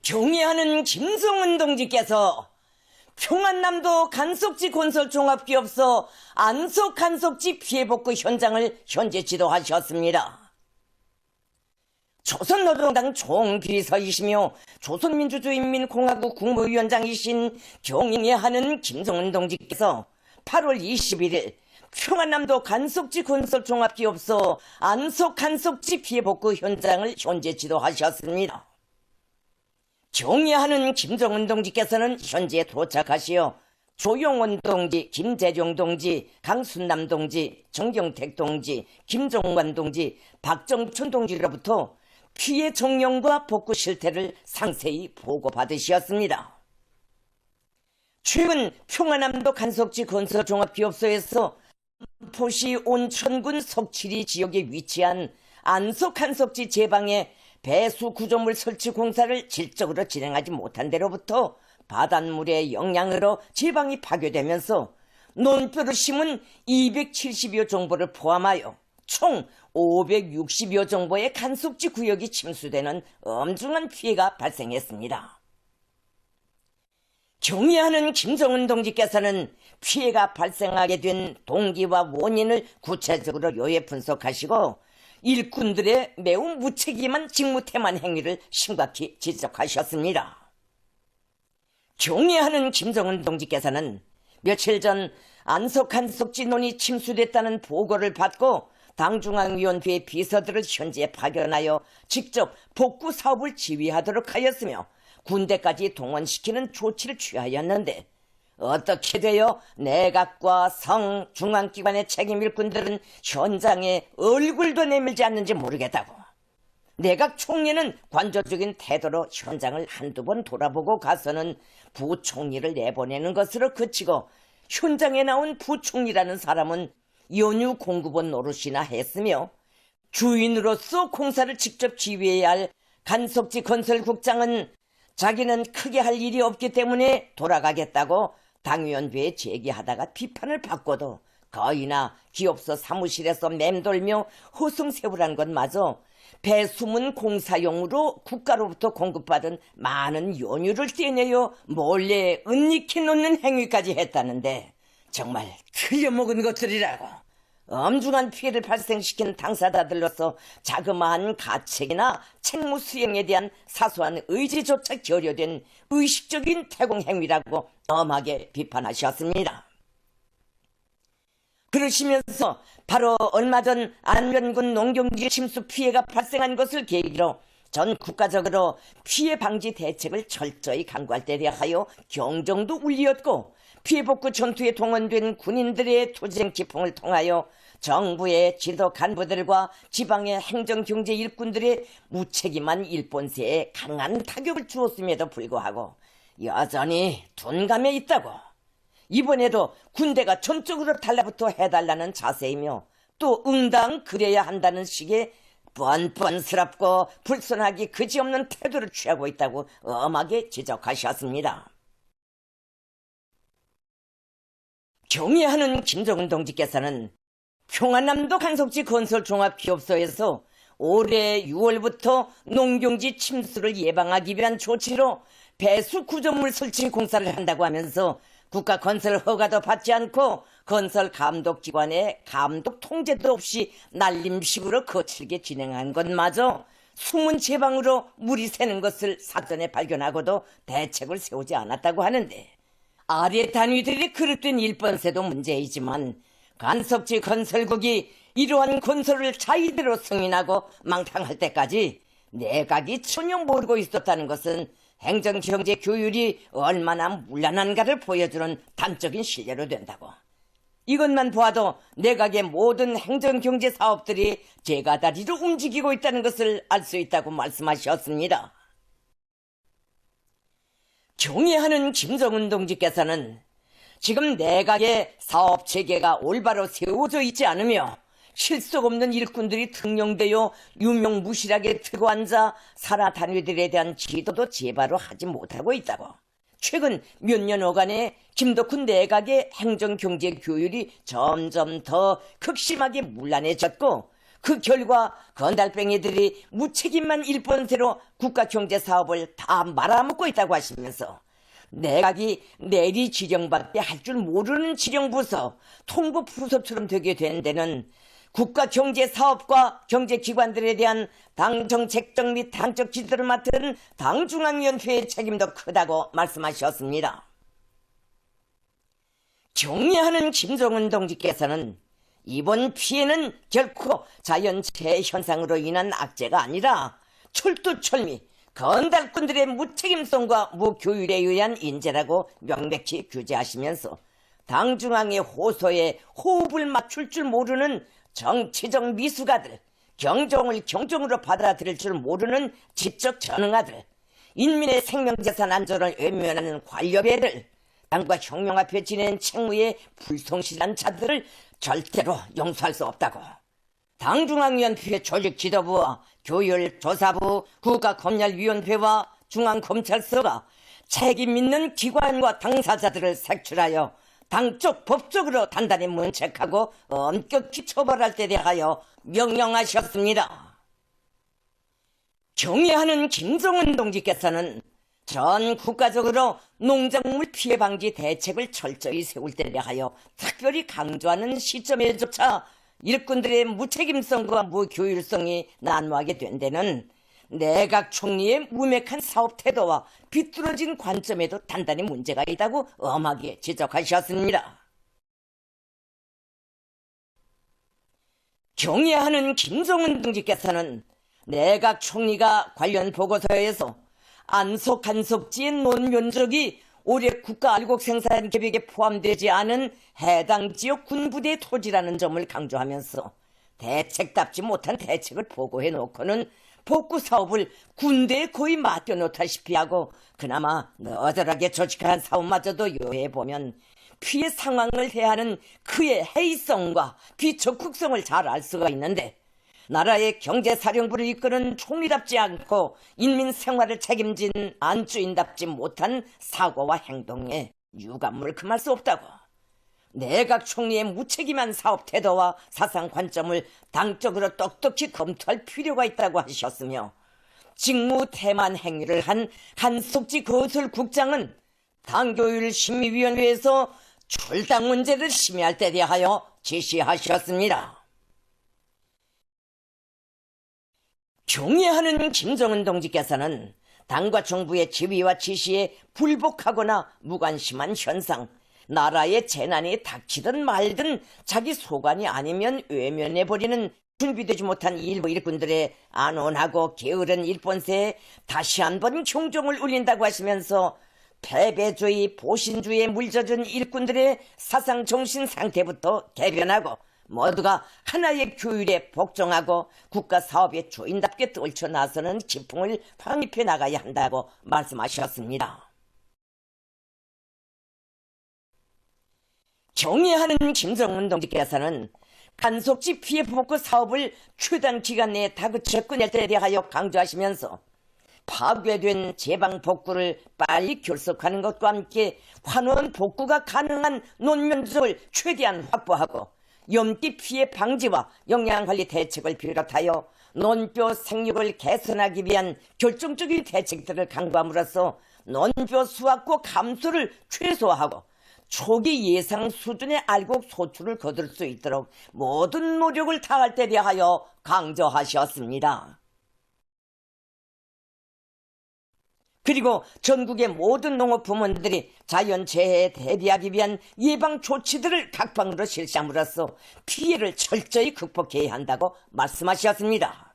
경애하는 김성은 동지께서 평안남도 간석지 건설종합기업소 안석 간석지 피해복구 현장을 현재 지도하셨습니다. 조선노동당 총비서이시며 조선민주주의인민공화국 국무위원장이신 경애하는 김성은 동지께서 8월 21일 평안남도 간석지 건설종합기업소 안석 간석지 피해복구 현장을 현재 지도하셨습니다. 경애하는 김정은 동지께서는 현재 도착하시어 조용원 동지, 김재룡 동지, 강순남 동지, 정경택 동지, 김종관 동지, 박정춘 동지로부터 피해 정령과 복구 실태를 상세히 보고받으셨습니다. 최근 평안남도 간석지 건설종합기업소에서 포시 온천군 석칠리 지역에 위치한 안석 간석지 제방에 배수 구조물 설치 공사를 질적으로 진행하지 못한 데로부터 바닷물의 영향으로 제방이 파괴되면서 논뼈를 심은 270여 정보를 포함하여 총 560여 정보의 간석지 구역이 침수되는 엄중한 피해가 발생했습니다. 경애하는 김정은 동지께서는 피해가 발생하게 된 동기와 원인을 구체적으로 요해 분석하시고 일꾼들의 매우 무책임한 직무태만 행위를 심각히 지적하셨습니다. 경애하는 김정은 동지께서는 며칠 전 안석 간석지 논이 침수됐다는 보고를 받고 당중앙위원회 비서들을 현지에 파견하여 직접 복구 사업을 지휘하도록 하였으며 군대까지 동원시키는 조치를 취하였는데 어떻게 되어 내각과 성, 중앙기관의 책임 일꾼들은 현장에 얼굴도 내밀지 않는지 모르겠다고. 내각 총리는 관조적인 태도로 현장을 한두 번 돌아보고 가서는 부총리를 내보내는 것으로 그치고 현장에 나온 부총리라는 사람은 연유 공급원 노릇이나 했으며 주인으로서 공사를 직접 지휘해야 할 간석지 건설국장은 자기는 크게 할 일이 없기 때문에 돌아가겠다고 당위원회에 제기하다가 비판을 받고도 거의나 기업소 사무실에서 맴돌며 호송세우란 것마저 배수문 공사용으로 국가로부터 공급받은 많은 연유를 떼내어 몰래 은닉해 놓는 행위까지 했다는데 정말 틀려먹은 것들이라고. 엄중한 피해를 발생시킨 당사자들로서 자그마한 가책이나 책무 수행에 대한 사소한 의지조차 결여된 의식적인 태공 행위라고 엄하게 비판하셨습니다. 그러시면서 바로 얼마 전 안면군 농경지 침수 피해가 발생한 것을 계기로 전 국가적으로 피해 방지 대책을 철저히 강구할 때 대하여 경종도 울렸고 피해복구 전투에 동원된 군인들의 투쟁 기풍을 통하여 정부의 지도 간부들과 지방의 행정경제 일꾼들의 무책임한 일본세에 강한 타격을 주었음에도 불구하고 여전히 둔감해 있다고. 이번에도 군대가 전적으로 달라붙어 해달라는 자세이며 또 응당 그래야 한다는 식의 뻔뻔스럽고 불손하기 그지없는 태도를 취하고 있다고 엄하게 지적하셨습니다. 경애하는 김정은 동지께서는 평안남도 간석지 건설종합기업소에서 올해 6월부터 농경지 침수를 예방하기 위한 조치로 배수 구조물 설치 공사를 한다고 하면서 국가 건설 허가도 받지 않고 건설 감독기관의 감독 통제도 없이 날림식으로 거칠게 진행한 것마저 숨은 제방으로 물이 새는 것을 사전에 발견하고도 대책을 세우지 않았다고 하는데 아래 단위들이 그릇된 일본세도 문제이지만 간석지 건설국이 이러한 건설을 자의대로 승인하고 망탕할 때까지 내각이 전혀 모르고 있었다는 것은 행정경제 규율이 얼마나 문란한가를 보여주는 단적인 실례로 된다고. 이것만 보아도 내각의 모든 행정경제 사업들이 제가다리로 움직이고 있다는 것을 알 수 있다고 말씀하셨습니다. 경애하는 김정은 동지께서는 지금 내각의 사업체계가 올바로 세워져 있지 않으며 실속 없는 일꾼들이 등용되어 유명무실하게 들고 앉아 산하 단위들에 대한 지도도 제바로 하지 못하고 있다고. 최근 몇 년여간에 김덕훈 내각의 행정경제 규율이 점점 더 극심하게 문란해졌고 그 결과 건달뱅이들이 무책임한 일본세로 국가경제사업을 다 말아먹고 있다고 하시면서 내각이 내리 지령밖에 할 줄 모르는 지령부서, 통보부서처럼 되게 된 데는 국가경제사업과 경제기관들에 대한 당정책정 및 당적 지도를 맡은 당중앙위원회의 책임도 크다고 말씀하셨습니다. 경례하는 김정은 동지께서는 이번 피해는 결코 자연재해 현상으로 인한 악재가 아니라 철두철미 건달꾼들의 무책임성과 무교율에 의한 인재라고 명백히 규제하시면서 당중앙의 호소에 호흡을 맞출 줄 모르는 정치적 미숙아들, 경종을 경종으로 받아들일 줄 모르는 지적 전능아들, 인민의 생명재산 안전을 외면하는 관료배들, 당과 혁명 앞에 지낸 책무에 불성실한 자들을 절대로 용서할 수 없다고 당중앙위원회 조직지도부와 교율조사부, 국가검열위원회와 중앙검찰서가 책임 있는 기관과 당사자들을 색출하여 당적 법적으로 단단히 문책하고 엄격히 처벌할 때 대하여 명령하셨습니다. 경애하는 김정은 동지께서는 전 국가적으로 농작물 피해 방지 대책을 철저히 세울 때 대하여 특별히 강조하는 시점에조차 일꾼들의 무책임성과 무교율성이 난무하게 된 데는 내각 총리의 무맥한 사업 태도와 비뚤어진 관점에도 단단히 문제가 있다고 엄하게 지적하셨습니다. 경애하는 김정은 동지께서는 내각 총리가 관련 보고서에서 안속간속지의 논면적이 올해 국가알곡생산 계획에 포함되지 않은 해당 지역 군부대 토지라는 점을 강조하면서 대책답지 못한 대책을 보고해 놓고는 복구 사업을 군대에 거의 맡겨놓다시피 하고 그나마 너덜하게 조직한 사업마저도 요해보면 피해 상황을 대하는 그의 해이성과 비적극성을 잘 알 수가 있는데 나라의 경제사령부를 이끄는 총리답지 않고 인민 생활을 책임진 안주인답지 못한 사고와 행동에 유감을 금할 수 없다고 내각 총리의 무책임한 사업 태도와 사상 관점을 당적으로 똑똑히 검토할 필요가 있다고 하셨으며 직무 태만 행위를 한 한석지 거슬국장은 당교율심의위원회에서 출당 문제를 심의할 때 대하여 지시하셨습니다. 경애하는 김정은 동지께서는 당과 정부의 지휘와 지시에 불복하거나 무관심한 현상, 나라의 재난이 닥치든 말든 자기 소관이 아니면 외면해버리는 준비되지 못한 일부 일꾼들의 안온하고 게으른 일본세에 다시 한번 경종을 울린다고 하시면서 패배주의, 보신주의에 물젖은 일꾼들의 사상정신 상태부터 개변하고 모두가 하나의 교율에 복종하고 국가사업의 주인답게 떨쳐나서는 기풍을 확립해 나가야 한다고 말씀하셨습니다. 경애하는 김정은 동지께서는 간속지 피해 복구 사업을 최단 기간 내에 다그쳐 끝낼 때 대하여 강조하시면서 파괴된 제방 복구를 빨리 결속하는 것과 함께 환원 복구가 가능한 논면적을 최대한 확보하고 염기 피해 방지와 영양관리 대책을 비롯하여 논뼈 생육을 개선하기 위한 결정적인 대책들을 강구함으로써 논뼈 수확고 감소를 최소화하고 초기 예상 수준의 알곡 소출을 거둘 수 있도록 모든 노력을 다할 때 대하여 강조하셨습니다. 그리고 전국의 모든 농업부문들이 자연재해에 대비하기 위한 예방 조치들을 각방으로 실시함으로써 피해를 철저히 극복해야 한다고 말씀하셨습니다.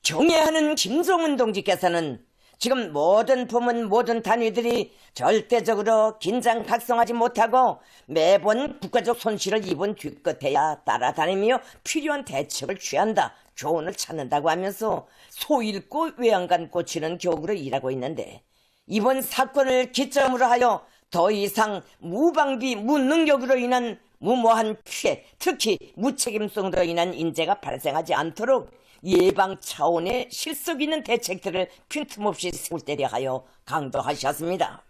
경애하는 김정은 동지께서는 지금 모든 부문 모든 단위들이 절대적으로 긴장 각성하지 못하고 매번 국가적 손실을 입은 뒤끝에야 따라다니며 필요한 대책을 취한다, 교훈을 찾는다고 하면서 소 잃고 외양간 꽂히는 격으로 일하고 있는데 이번 사건을 기점으로 하여 더 이상 무방비 무능력으로 인한 무모한 피해, 특히 무책임성으로 인한 인재가 발생하지 않도록 예방 차원의 실속 있는 대책들을 빈틈없이 세울 때 대하여 강조하셨습니다.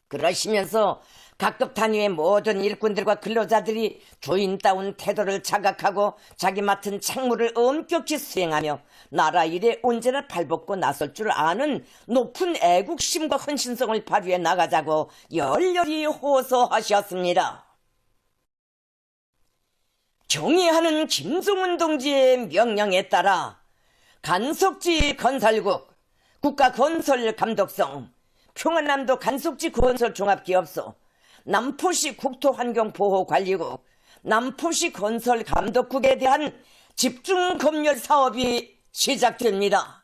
그러시면서 각급 단위의 모든 일꾼들과 근로자들이 주인다운 태도를 자각하고 자기 맡은 책무를 엄격히 수행하며 나라 일에 언제나 발벗고 나설 줄 아는 높은 애국심과 헌신성을 발휘해 나가자고 열렬히 호소하셨습니다. 경의하는 김종문 동지의 명령에 따라 간석지 건설국, 국가건설감독성, 평안남도 간석지 건설종합기업소, 남포시 국토환경보호관리국, 남포시 건설감독국에 대한 집중검열 사업이 시작됩니다.